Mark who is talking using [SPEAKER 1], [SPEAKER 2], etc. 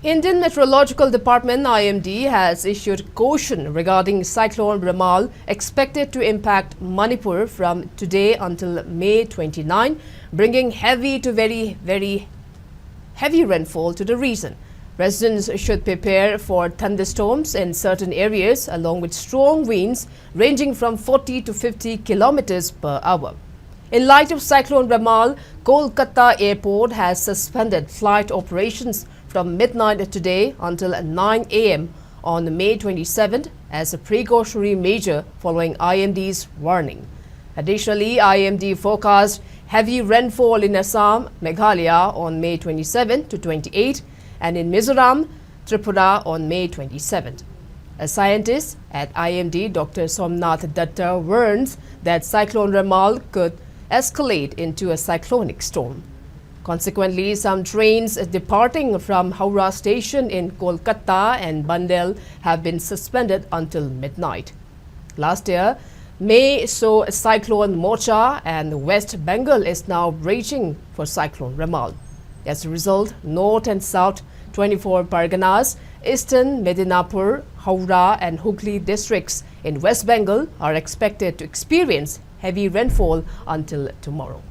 [SPEAKER 1] Indian Meteorological Department IMD has issued caution regarding cyclone Rainfall expected to impact Manipur from today until May 29, bringing heavy to very heavy rainfall to the region. Residents should prepare for thunderstorms in certain areas along with strong winds ranging from 40 to 50 kilometers per hour. In light of Cyclone Rainfall, Kolkata Airport has suspended flight operations from midnight today until 9 a.m. on May 27th as a precautionary measure following IMD's warning. Additionally, IMD forecast heavy rainfall in Assam, Meghalaya on May 27 to 28 and in Mizoram, Tripura on May 27th. A scientist at IMD, Dr. Somnath Datta, warns that Cyclone Rainfall could escalate into a cyclonic storm. Consequently, some trains departing from Howrah station in Kolkata and Bandel have been suspended until midnight. Last year, May saw Cyclone Mocha and West Bengal is now bracing for Cyclone Rainfall. As a result, North and South 24 Parganas, Eastern Medinapur, Howrah and Hooghly districts in West Bengal are expected to experience heavy rainfall until tomorrow.